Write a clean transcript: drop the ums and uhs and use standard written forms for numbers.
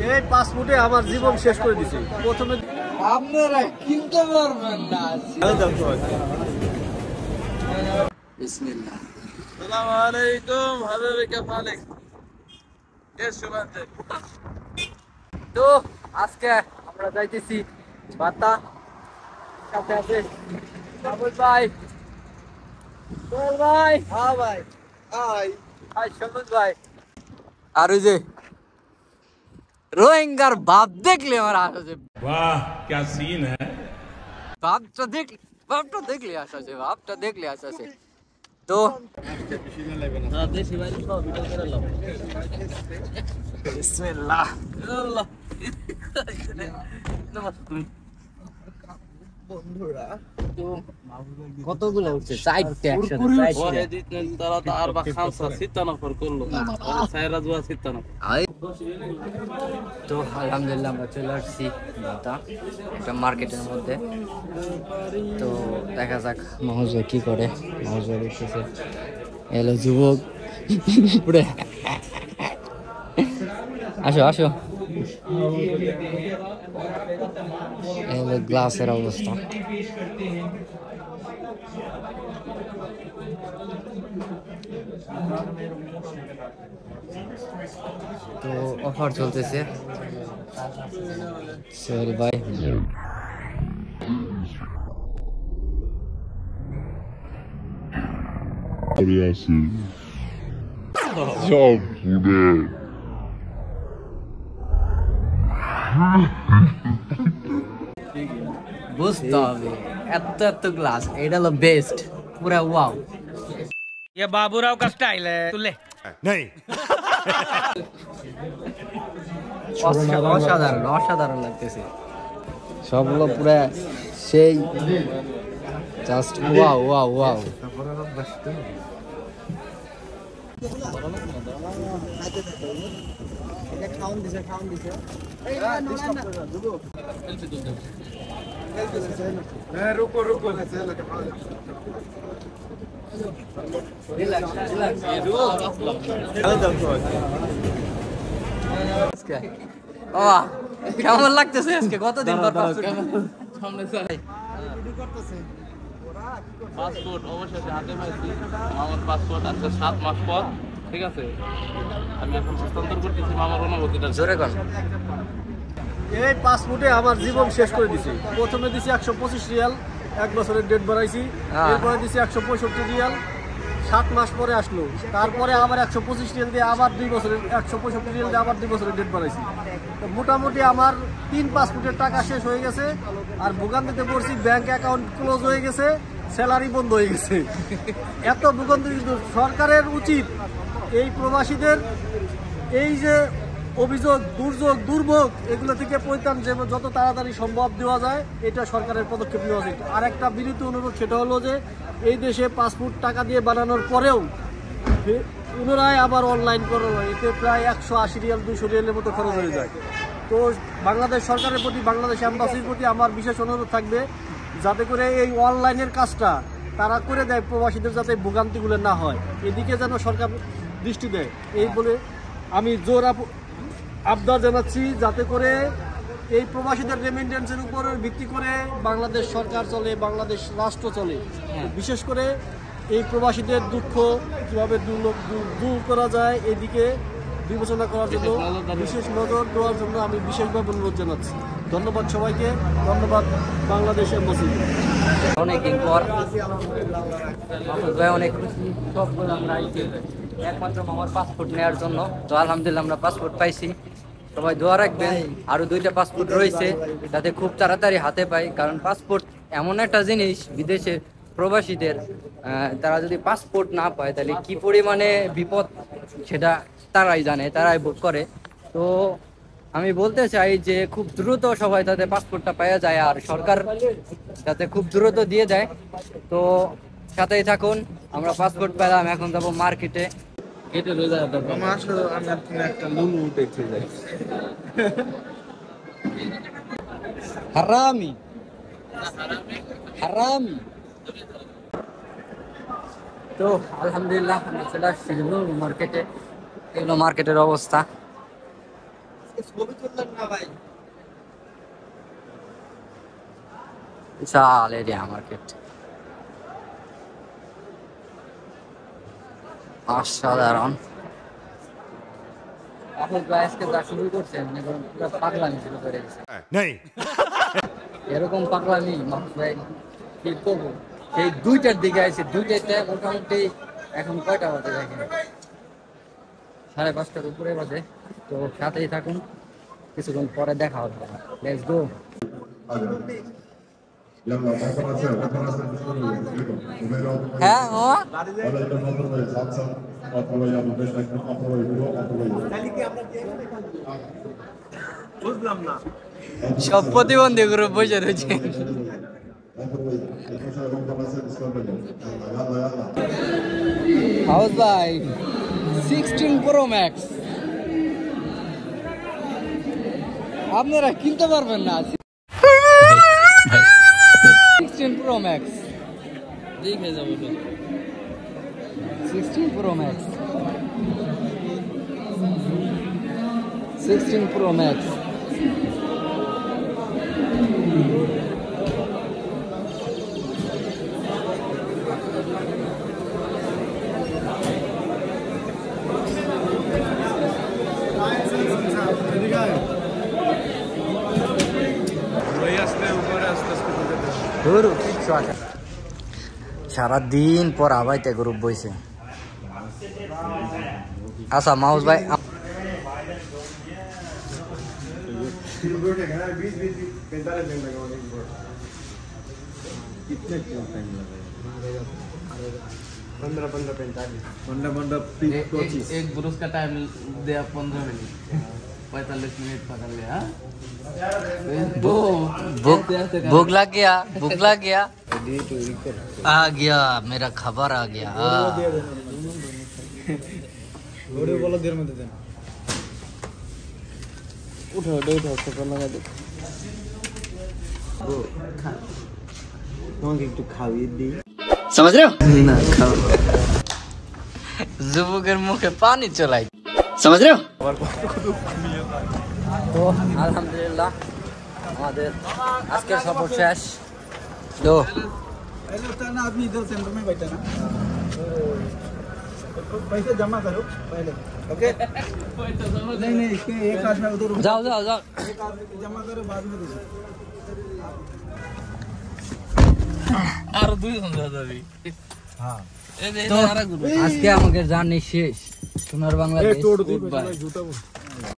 এই পাসপোর্টে আমার জীবন শেষ করে দিছে। প্রথমে আপনারা কিনতে পারবেন না। বিসমিল্লাহ। আসসালামু আলাইকুম হাবিবি কেফালিক। তো আজকে আমরা যাইতেছি বাতা, সাথে আছে বাবুল ভাই, সোহেল ভাই, হ্যাঁ ভাই আর সবুজ ভাই। আর ওই যে রোহিঙ্গার বাপ দেখলে আমার আসে, वाह क्या सीन है। বাপটা দেখলে আসে। তো বিসমিল্লাহ। কতগুলো উঠছে? 4টা তারা তো আর বা খামসা সিত্তানফর করলো সাইরা জুয়া সিত্তানফর। তো আলহামদুলিল্লাহ আমরা চলে আসছি একটা মার্কেটের মধ্যে। তো দেখা যাক মাহজ ভাই কি করে। মাহজ ভাই দেখতেছে এলো যুবক পুরে। আসো আসো, এলো গ্লাসের অবস্থা। তো অফার চলতেছে সোহেল ভাই। বুঝতে হবে এত গ্লাস, এটা হলো বেস্ট, পুরা ওয়াও। ये बाबूराव का स्टाइल है तू ले नहीं অসাধারণ লাগতেছে সবগুলো, পুরা সেই জাস্ট ওয়াও ওয়াও ওয়াও। কেমন লাগতেছে আজকে? কতদিন পর পাসপোর্ট অবশেষে হাতে পাইছি। আমার পাসপোর্ট আজকে 7 মাস পর, ঠিক আছে। আমি এখন হস্তান্তর করতেছি আমার অনুভূতিটা। জোরে কর। এই পাসপোর্টে আমার জীবন শেষ করে দিছে। প্রথমে দিছি 125 রিয়াল, 1 বছরের ডেট বাড়াইছি। এরপরে দিছি 165 রিয়াল, 7 মাস পরে আসলো। তারপরে আবার 125 রিয়াল দিয়ে আবার 2 বছরের 165 রিয়াল দিয়ে আবার 2 বছরের ডেট বাড়াইছি। তো মোটামুটি আমার 3 পাসপোর্টের টাকা শেষ হয়ে গেছে। আর ভোগান্তিতে পড়ছি, ব্যাংক অ্যাকাউন্ট ক্লোজ হয়ে গেছে, স্যালারি বন্ধ হয়ে গেছে। এত ভোগান্তি। সরকারের উচিত এই প্রবাসীদের এই যে অভিযোগ, দুর্যোগ, দুর্ভোগ, এগুলো থেকে পরিত্রাণ যত তাড়াতাড়ি সম্ভব দেওয়া যায়, এটা সরকারের পদক্ষেপ নেওয়া উচিত। আর একটা বিনীত অনুরোধ, সেটা হলো যে এই দেশে পাসপোর্ট টাকা দিয়ে বানানোর পরেও পুনরায় আবার অনলাইন করা হয়, এতে প্রায় 180 রিয়াল 200 রিয়ালের মতো খরচ হয়ে যায়। তো বাংলাদেশ সরকারের প্রতি, বাংলাদেশ অ্যাম্বাসির প্রতি আমার বিশেষ অনুরোধ থাকবে, যাতে করে এই অনলাইনের কাজটা তারা করে দেয়, প্রবাসীদের যাতে ভোগান্তিগুলো না হয়, এদিকে যেন সরকার দৃষ্টি দেয়। এই বলে আমি জোর আবদার জানাচ্ছি, যাতে করে এই প্রবাসীদের রেমিটেন্সের উপর ভিত্তি করে বাংলাদেশ সরকার চলে, বাংলাদেশ রাষ্ট্র চলে। বিশেষ করে এই প্রবাসীদের দুঃখ কীভাবে দূর করা যায়, এদিকে বিবেচনা করার জন্য, বিশেষ নজর দেওয়ার জন্য আমি বিশেষভাবে অনুরোধ জানাচ্ছি। ধন্যবাদ সবাইকে, ধন্যবাদ বাংলাদেশ এম্বাসি। অনেকদিন পর অনেক খুশি, সবগুলো আমরা একমাত্র আমার পাসপোর্ট নেওয়ার জন্য। তো আলহামদুলিল্লাহ আমরা পাসপোর্ট পাইছি। সবাই দোয়া রাখবেন, আরো 2টা পাসপোর্ট রয়েছে, যাতে খুব তাড়াতাড়ি হাতে পাই। কারণ পাসপোর্ট এমন একটা জিনিস, বিদেশের প্রবাসীদের তারা যদি পাসপোর্ট না পায় তাহলে কি পরিমাণে বিপদ সেটা তারাই জানে, তারাই ভোগ করে। তো আমি বলতে চাই যে খুব দ্রুত সবাই তাদের পাসপোর্টটা পাওয়া যায়, আর সরকার যাতে খুব দ্রুত দিয়ে দেয়। তো সাথেই থাকুন, আমরা পাসপোর্ট পেলাম, এখন যাবো মার্কেটে। কেটে রয়ে যায় আমি একটা লুলু দেখতে যাই। হারামি হারামি। তো আলহামদুলিল্লাহ আমরা চলে আসছি মার্কেটে। এগুলো মার্কেটের অবস্থা। বিশাল এরিয়া মার্কেট, অসাধারণ। আজকে যা শুরু করছে মনে করেন পুরো পাগলামি শুরু করে দিচ্ছে। এরকম পাগলামি ভাই কি করবো, সেই 2টার দিকে আছে, 2টাতে মোটামুটি এখন কয়টা বাজে দেখেন, 5:30টার উপরে বাজে। তো সাথেই থাকুন, কিছুক্ষণ পরে দেখা হবে। Let's go. হ্যাঁ বুঝলাম না, সব প্রতিবন্ধী গ্রুপ বসে রয়েছে। হাউস ভাই 16 Pro Max আপনারা কিনতে পারবেন না। 16 Pro Max দেখে যাবো 16 Pro Max 16 Pro Max সারাদিন পর আবাইতে গ্রুপ বইছে। আচ্ছা মাউস ভাই एक ब्रुश का टाइम दिया 15 मिनट 45 मिनट पकड़ लिया। भूख लग गया, भूख लग गया, आ गया मेरा खबर आ गया। उठो लगा दे একটু খাওয়িয়ে দিই, समझ रहे हो ना? खाओ যুবকের মুখে পানি চলাই, समझ रहे हो? তো আলহামদুলিল্লাহ আমাদের আজকের সফর শেষ। তো अभी इधर सेंटर में बैठा ना, पैसे जमा करो पहले, ओके? नहीं इसके एक हाथ में उधर যাও যাও যাও। एक हाथ में जमा करो, बाद में दो। আর 2 ঘন্টা যাবি। हाँ তো আজকে আমাদের জার্নি শেষ সোনার বাংলাদেশ।